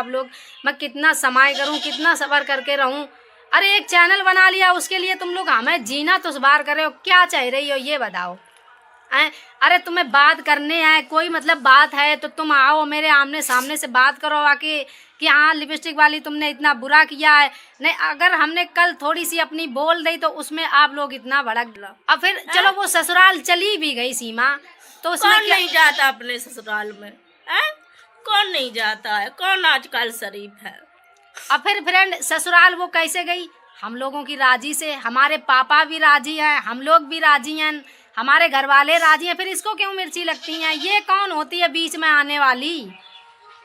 आप लोग, मैं कितना समय करूं, कितना सब्र करके रहूं। अरे एक चैनल बना लिया, उसके लिए तुम लोग हमें जीना तो सवार कर रहे हो, क्या चाह रही हो ये बताओ। अरे तुम्हें बात करने है, कोई मतलब बात है तो तुम आओ मेरे आमने सामने से बात करो आके कि हाँ लिपस्टिक वाली तुमने इतना बुरा किया है। नहीं, अगर हमने कल थोड़ी सी अपनी बोल दी तो उसमें आप लोग इतना भड़क लो। अब फिर चलो वो ससुराल चली भी गई सीमा, तो उसमें कौन नहीं जाता अपने ससुराल में है? कौन नहीं जाता है? कौन आजकल शरीफ है? अब फिर फ्रेंड ससुराल वो कैसे गई? हम लोगों की राजी से, हमारे पापा भी राजी हैं, हम लोग भी राजी हैं, हमारे घर वाले राजी हैं, फिर इसको क्यों मिर्ची लगती हैं? ये कौन होती है बीच में आने वाली?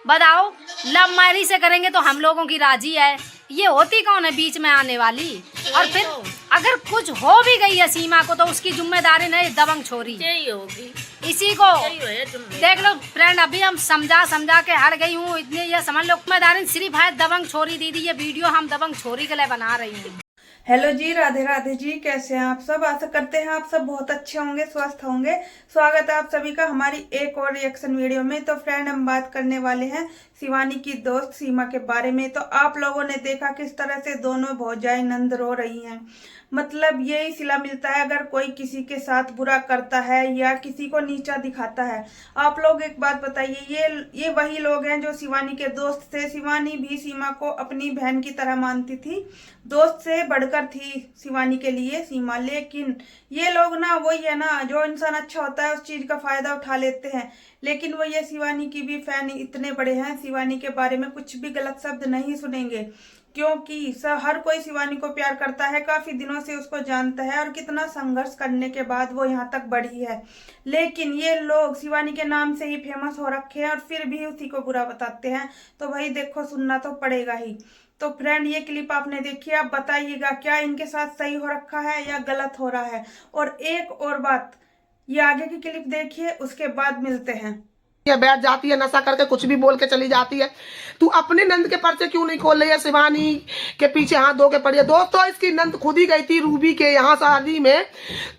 बताओ, लव मैरिज से करेंगे तो हम लोगों की राजी है, ये होती कौन है बीच में आने वाली? और फिर अगर कुछ हो भी गई है सीमा को तो उसकी जिम्मेदारी नहीं दबंग छोरी यही होगी, इसी को। यही देख लो फ्रेंड, अभी हम समझा के हट गई हूँ, इतने ये समझ लो जिम्मेदारी सिर्फ है दबंग छोरी दीदी। ये वीडियो हम दबंग छोरी के लिए बना रही हैं। हेलो जी, राधे राधे जी। कैसे हैं आप सब? आशा करते हैं आप सब बहुत अच्छे होंगे, स्वस्थ होंगे। स्वागत है आप सभी का हमारी एक और रिएक्शन वीडियो में। तो फ्रेंड, हम बात करने वाले हैं शिवानी की दोस्त सीमा के बारे में। तो आप लोगों ने देखा किस तरह से दोनों भौजाई नंद रो रही हैं। मतलब यही सिला मिलता है अगर कोई किसी के साथ बुरा करता है या किसी को नीचा दिखाता है। आप लोग एक बात बताइए, ये वही लोग हैं जो शिवानी के दोस्त थे। शिवानी भी सीमा को अपनी बहन की तरह मानती थी, दोस्त से बढ़कर थी शिवानी के लिए सीमा। लेकिन ये लोग ना वही है ना, जो इंसान अच्छा होता है उस चीज का फायदा उठा लेते हैं। लेकिन वो ये शिवानी की भी फैन इतने बड़े हैं, शिवानी के बारे में कुछ भी गलत शब्द नहीं सुनेंगे, क्योंकि हर कोई शिवानी को प्यार करता है, काफी दिनों से उसको जानता है और कितना संघर्ष करने के बाद वो यहाँ तक बढ़ी है। लेकिन ये लोग शिवानी के नाम से ही फेमस हो रखे हैं और फिर भी उसी को बुरा बताते हैं। तो भाई देखो, सुनना तो पड़ेगा ही। तो फ्रेंड, ये क्लिप आपने देखी, आप बताइएगा क्या इनके साथ सही हो रखा है या गलत हो रहा है। और एक और बात, ये आगे की क्लिप देखिए, उसके बाद मिलते हैं। बैठ जाती है, नशा करके कुछ भी बोल के चली जाती है। तू अपने नंद के पर्चे क्यों नहीं खोल रही है? शिवानी के पीछे हाथ धो के पड़ी है। दोस्तों, इसकी नंद खुद ही गई थी रूबी के यहाँ शादी में,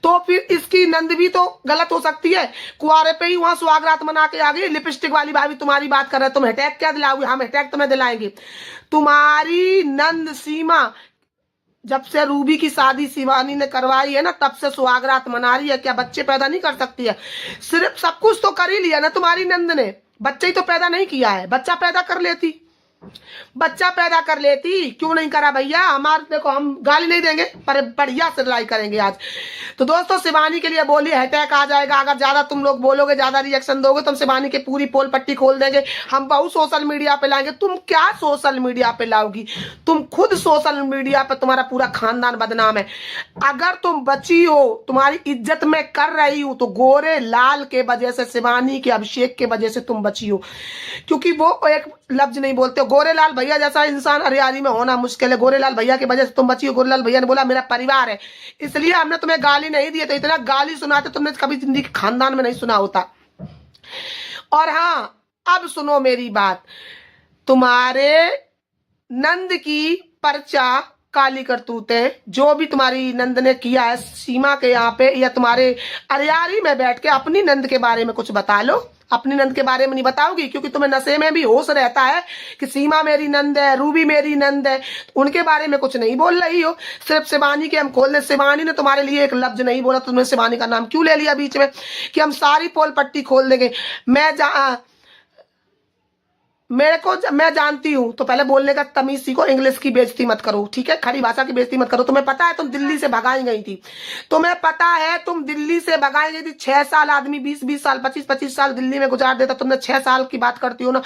तो फिर इसकी नंद भी तो गलत हो सकती है। कुआरे पे ही वहां सुहागरात मना के आ गई। लिपस्टिक वाली भाभी तुम्हारी बात कर रहे हैं, तुम अटैक क्या दिलाओगे? हम अटैक तुम्हें दिलाएंगे। तुम्हारी नंद सीमा जब से रूबी की शादी शिवानी ने करवाई है ना, तब से सुहागरात मना रही है। क्या बच्चे पैदा नहीं कर सकती है? सिर्फ सब कुछ तो कर ही लिया ना तुम्हारी नंद ने, बच्चे ही तो पैदा नहीं किया है। बच्चा पैदा कर लेती, बच्चा पैदा कर लेती, क्यों नहीं करा भैया? हमारे देखो, हम गाली नहीं देंगे पर बढ़िया से लड़ाई करेंगे आज। तो दोस्तों, शिवानी के लिए बोलिए अटैक आ जाएगा। अगर ज्यादा तुम लोग बोलोगे, ज्यादा रिएक्शन दोगे तो हम शिवानी की पूरी पोल पट्टी खोल देंगे। हम बहुत सोशल मीडिया पे लाएंगे। तुम क्या सोशल मीडिया पे लाओगी? तुम खुद सोशल मीडिया पे तुम्हारा पूरा खानदान बदनाम है। अगर तुम बची हो, तुम्हारी इज्जत में कर रही हूं, तो गोरे लाल के वजह से, शिवानी के अभिषेक के वजह से तुम बची हो, क्योंकि वो एक लफ्ज नहीं बोलते। गोरेलाल भैया जैसा इंसान हरियाली में होना मुश्किल है। गोरेलाल भैया की वजह से तुम बची हो। गोरेलाल भैया ने बोला मेरा परिवार है, इसलिए हमने तुम्हें गाली नहीं दी। तो इतना गाली सुनाते तुमने कभी जिंदगी खानदान में नहीं सुना होता। और हाँ, अब सुनो मेरी बात। तुम्हारे नंद की पर्चा काली करतूतें जो भी तुम्हारी नंद ने किया है सीमा के यहाँ पे, या तुम्हारे अरियारी में बैठ के अपनी नंद के बारे में कुछ बता लो। अपनी नंद के बारे में नहीं बताओगी, क्योंकि तुम्हें नशे में भी होश रहता है कि सीमा मेरी नंद है, रूबी मेरी नंद है। उनके बारे में कुछ नहीं बोल रही हो। सिर्फ शिवानी के हम खोल दे। शिवानी ने तुम्हारे लिए एक लफ्ज नहीं बोला, तुमने शिवानी का नाम क्यों ले लिया बीच में कि हम सारी पोल पट्टी खोल देंगे? मैं जानती हूं, तो पहले बोलने का तमीज सीखो। इंग्लिश की बेइज्जती मत करो, ठीक है? खड़ी भाषा की बेइज्जती मत करो। तुम्हें पता है तुम दिल्ली से भगाई गई थी, तुम्हें पता है तुम दिल्ली से भगाई गई थी। 6 साल आदमी 20-20 साल 25-25 साल दिल्ली में गुजार देता, तुमने 6 साल की बात करती हो ना।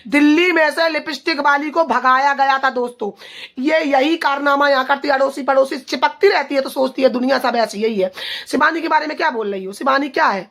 दिल्ली में से लिपस्टिक वाली को भगाया गया था। दोस्तों, ये यही कारनामा यहाँ करती। अड़ोसी पड़ोसी चिपकती रहती है तो सोचती है दुनिया सब ऐसी यही है। शिवानी के बारे में क्या बोल रही हो? शिवानी क्या है?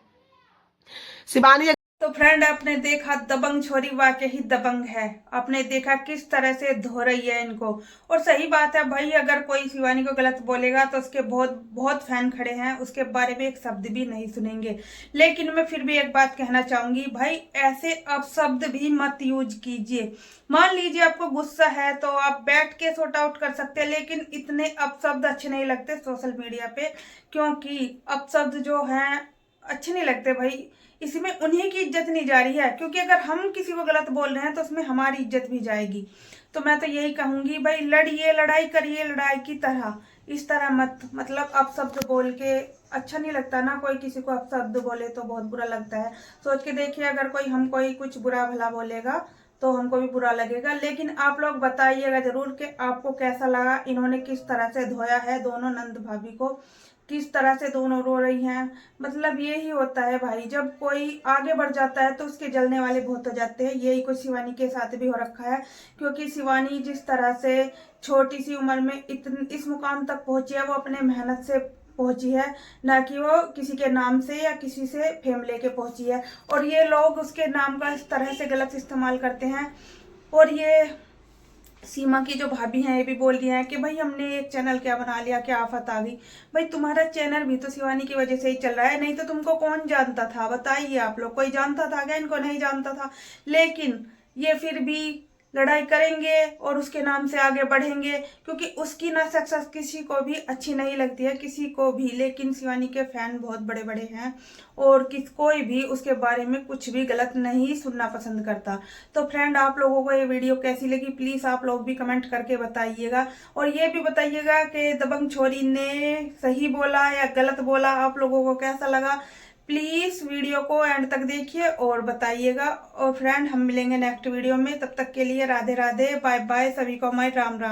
शिवानी तो फ्रेंड, आपने देखा दबंग छोरी वाकई ही दबंग है। आपने देखा किस तरह से धो रही है इनको। और सही बात है भाई, अगर कोई शिवानी को गलत बोलेगा तो उसके बहुत बहुत फैन खड़े हैं, उसके बारे में एक शब्द भी नहीं सुनेंगे। लेकिन मैं फिर भी एक बात कहना चाहूंगी, भाई ऐसे अपशब्द भी मत यूज कीजिए। मान लीजिए आपको गुस्सा है तो आप बैठ के सॉर्ट आउट कर सकते हैं, लेकिन इतने अपशब्द अच्छे नहीं लगते सोशल मीडिया पे, क्योंकि अपशब्द जो हैं अच्छे नहीं लगते भाई। इसमें उन्हीं की इज्जत नहीं जा रही है, क्योंकि अगर हम किसी को गलत बोल रहे हैं तो उसमें हमारी इज्जत भी जाएगी। तो मैं तो यही कहूंगी भाई, लड़िए, लड़ाई करिए लड़ाई की तरह, इस तरह मत, मतलब अपशब्द बोल के अच्छा नहीं लगता ना। कोई किसी को अपशब्द बोले तो बहुत बुरा लगता है। सोच के देखिए, अगर कोई कुछ बुरा भला बोलेगा तो हमको भी बुरा लगेगा। लेकिन आप लोग बताइएगा जरूर कि आपको कैसा लगा, इन्होंने किस तरह से धोया है दोनों नंद भाभी को, किस तरह से दोनों रो रही हैं। मतलब यही होता है भाई, जब कोई आगे बढ़ जाता है तो उसके जलने वाले बहुत हो जाते हैं। यही कुछ शिवानी के साथ भी हो रखा है, क्योंकि शिवानी जिस तरह से छोटी सी उम्र में इस मुकाम तक पहुंची है, वो अपने मेहनत से पहुंची है, ना कि वो किसी के नाम से या किसी से फेम लेके पहुंची है। और ये लोग उसके नाम का इस तरह से गलत इस्तेमाल करते हैं। और ये सीमा की जो भाभी हैं ये भी बोल रही हैं कि भाई हमने एक चैनल क्या बना लिया, क्या आफत आ गई। भाई तुम्हारा चैनल भी तो शिवानी की वजह से ही चल रहा है, नहीं तो तुमको कौन जानता था? बताइए आप लोग, कोई जानता था क्या? इनको नहीं जानता था। लेकिन ये फिर भी लड़ाई करेंगे और उसके नाम से आगे बढ़ेंगे, क्योंकि उसकी ना सक्सेस किसी को भी अच्छी नहीं लगती है, किसी को भी। लेकिन शिवानी के फैन बहुत बड़े बड़े हैं और कोई भी उसके बारे में कुछ भी गलत नहीं सुनना पसंद करता। तो फ्रेंड, आप लोगों को ये वीडियो कैसी लगी प्लीज आप लोग भी कमेंट करके बताइएगा। और ये भी बताइएगा कि दबंग छोरी ने सही बोला या गलत बोला, आप लोगों को कैसा लगा। प्लीज वीडियो को एंड तक देखिए और बताइएगा। और फ्रेंड, हम मिलेंगे नेक्स्ट वीडियो में, तब तक के लिए राधे राधे, बाय बाय, सभी को हमारे राम राम।